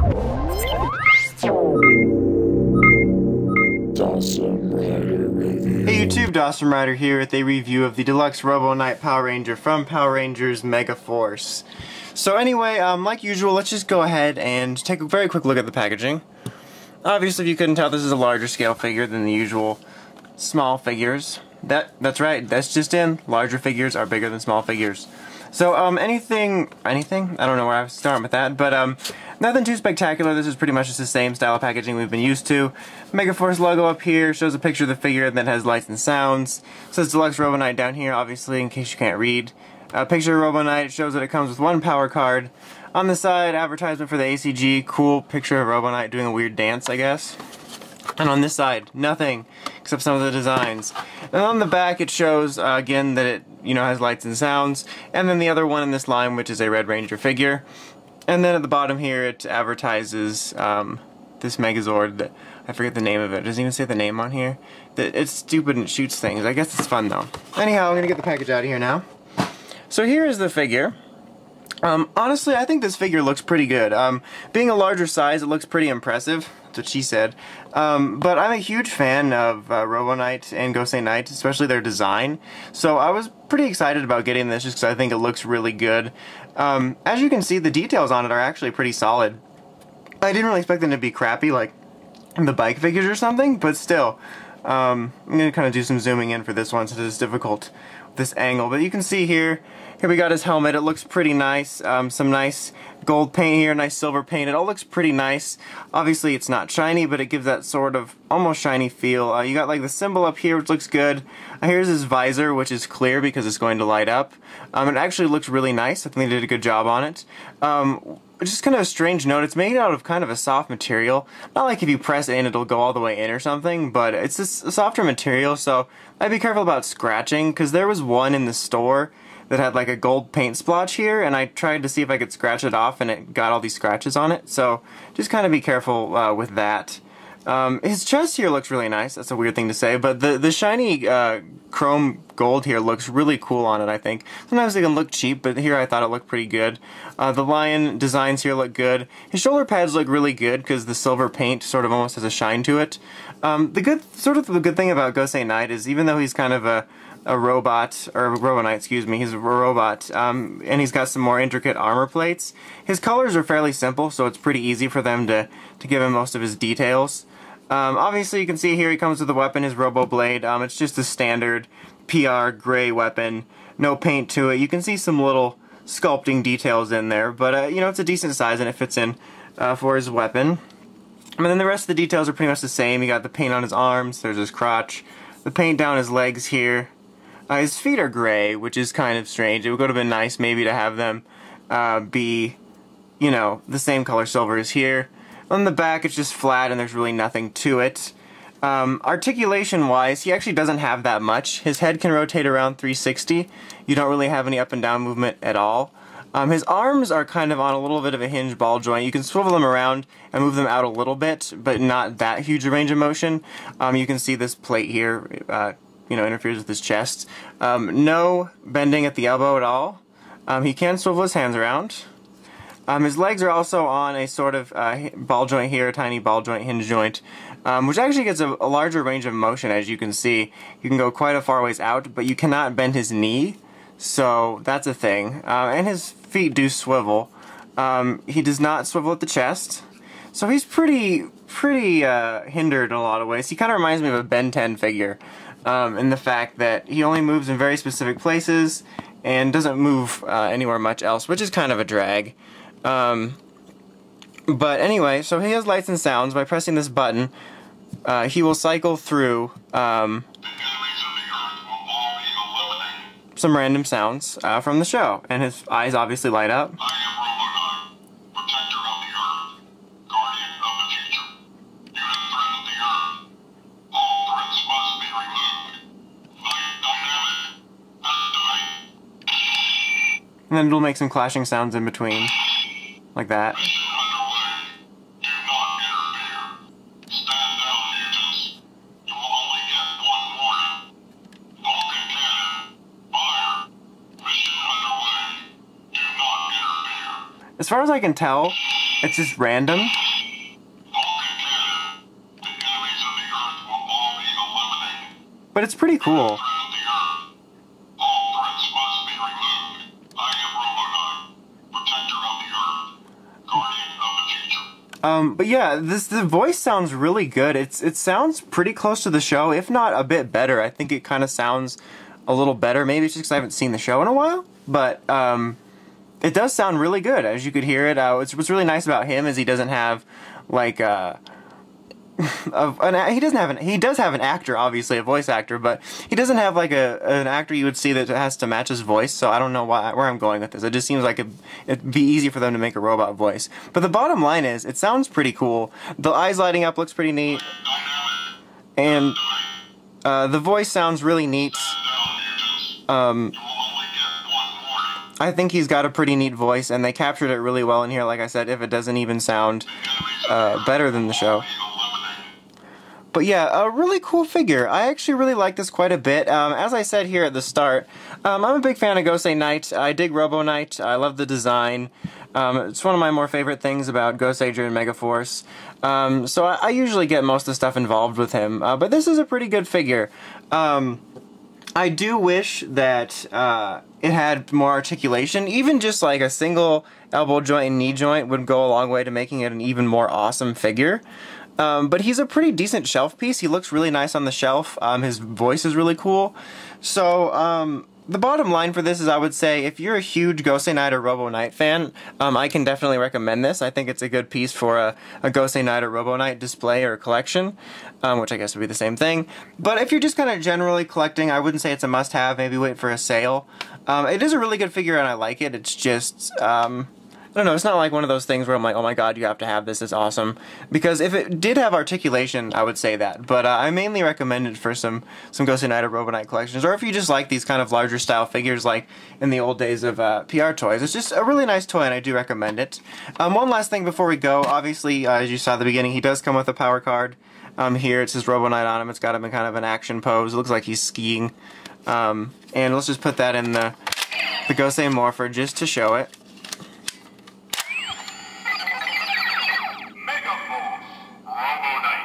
Hey YouTube, Dawson Rider here with a review of the Deluxe Robo Knight Power Ranger from Power Rangers Mega Force. So anyway, like usual, let's just go ahead and take a very quick look at the packaging. Obviously, if you couldn't tell, this is a larger scale figure than the usual small figures. That's right, that's just in. Larger figures are bigger than small figures. So, anything? I don't know where I was starting with that, but, nothing too spectacular. This is pretty much just the same style of packaging we've been used to. Megaforce logo up here shows a picture of the figure that has lights and sounds. It says Deluxe Robo Knight down here, obviously, in case you can't read. A picture of Robo Knight shows that it comes with one power card. On the side, advertisement for the ACG. Cool picture of Robo Knight doing a weird dance, I guess. And on this side, nothing except some of the designs. And on the back it shows, again, that it, has lights and sounds. And then the other one in this line, which is a Red Ranger figure. And then at the bottom here it advertises this Megazord that, I forget the name of it. It doesn't even say the name on here. It's stupid and it shoots things. I guess it's fun though. Anyhow, I'm going to get the package out of here now. So here is the figure. Honestly, I think this figure looks pretty good. Being a larger size, it looks pretty impressive. That's what she said. But I'm a huge fan of Robo Knight and Gosei Knight, especially their design. So I was pretty excited about getting this just because I think it looks really good. As you can see, the details on it are actually pretty solid. I didn't really expect them to be crappy like the bike figures or something, but still. I'm going to kind of do some zooming in for this one since it's difficult with this angle. But you can see here we got his helmet. It looks pretty nice. Some nice gold paint here, nice silver paint. It all looks pretty nice. Obviously it's not shiny, but it gives that sort of almost shiny feel. You got like the symbol up here, which looks good. Here's his visor, which is clear because it's going to light up. It actually looks really nice. I think they did a good job on it. Just kind of a strange note, it's made out of kind of a soft material. Not like if you press it in it'll go all the way in or something, but it's a softer material, so I'd be careful about scratching, because there was one in the store that had like a gold paint splotch here, and I tried to see if I could scratch it off and it got all these scratches on it, so just kind of be careful with that. His chest here looks really nice. That's a weird thing to say, but the shiny chrome gold here looks really cool on it, I think. Sometimes they can look cheap, but here I thought it looked pretty good. The lion designs here look good. His shoulder pads look really good because the silver paint sort of almost has a shine to it. The good thing about Gosei Knight is even though he's kind of a robot, or Robo Knight, excuse me, he's a robot, and he's got some more intricate armor plates. His colors are fairly simple, so it's pretty easy for them to give him most of his details. Obviously you can see here he comes with a weapon, his Robo Blade. It's just a standard PR gray weapon, no paint to it. You can see some little sculpting details in there, but it's a decent size and it fits in for his weapon. And then the rest of the details are pretty much the same. You got the paint on his arms, there's his crotch, the paint down his legs here. His feet are gray, which is kind of strange. It would have been nice maybe to have them be, the same color silver as here. On the back it's just flat and there's really nothing to it. Articulation wise, he actually doesn't have that much. His head can rotate around 360. You don't really have any up and down movement at all. His arms are kind of on a little bit of a hinge ball joint. You can swivel them around and move them out a little bit, but not that huge a range of motion. You can see this plate here, interferes with his chest. No bending at the elbow at all. He can swivel his hands around. His legs are also on a sort of ball joint here, a tiny ball joint, hinge joint, which actually gets a larger range of motion, as you can see. You can go quite a far ways out, but you cannot bend his knee, so that's a thing. And his feet do swivel. He does not swivel at the chest, so he's pretty hindered in a lot of ways. He kind of reminds me of a Ben 10 figure, in the fact that he only moves in very specific places and doesn't move anywhere much else, which is kind of a drag. But anyway, so he has lights and sounds. By pressing this button, he will cycle through some random sounds from the show, and his eyes obviously light up. And then it'll make some clashing sounds in between, like that. As far as I can tell, It's just random. But it's pretty cool. But yeah, the voice sounds really good. It sounds pretty close to the show, if not a bit better. I think it kind of sounds a little better. Maybe it's just because I haven't seen the show in a while, but it does sound really good, as you could hear it. What's really nice about him is he doesn't have like he does have an actor, obviously a voice actor, but he doesn't have like an actor you would see that has to match his voice. So I don't know where I'm going with this. It just seems like it'd be easy for them to make a robot voice. But the bottom line is, it sounds pretty cool. The eyes lighting up looks pretty neat, and the voice sounds really neat. I think he's got a pretty neat voice, and they captured it really well in here. Like I said, if it doesn't even sound better than the show. But yeah, a really cool figure. I actually really like this quite a bit. As I said here at the start, I'm a big fan of Gosei Knight. I dig Robo Knight. I love the design. It's one of my more favorite things about Gosei and Megaforce. So I usually get most of the stuff involved with him. But this is a pretty good figure. I do wish that it had more articulation. Even just like a single elbow joint and knee joint would go a long way to making it an even more awesome figure. But he's a pretty decent shelf piece. He looks really nice on the shelf. His voice is really cool. So, the bottom line for this is, I would say, if you're a huge Gosei Knight or Robo Knight fan, I can definitely recommend this. I think it's a good piece for a Gosei Knight or Robo Knight display or collection, which I guess would be the same thing. But if you're just kind of generally collecting, I wouldn't say it's a must-have. Maybe wait for a sale. It is a really good figure, and I like it. It's just, I don't know, it's not like one of those things where I'm like, oh my god, you have to have this, it's awesome. Because if it did have articulation, I would say that. But I mainly recommend it for some Gosei Knight or Robo Knight collections. Or if you just like these kind of larger style figures like in the old days of PR toys. It's just a really nice toy, and I do recommend it. One last thing before we go. Obviously, as you saw at the beginning, he does come with a power card. Here it says Robo Knight on him. It's got him in kind of an action pose. It looks like he's skiing. And let's just put that in the Gosei Morpher just to show it.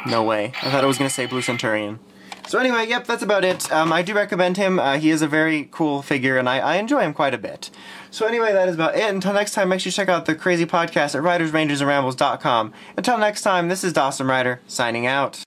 No way. I thought it was going to say Blue Centurion. So anyway, yep, that's about it. I do recommend him. He is a very cool figure, and I enjoy him quite a bit. So anyway, that is about it. Until next time, make sure you check out the crazy podcast at writersrangersandrambles.com. Until next time, this is Dawson Ryder, signing out.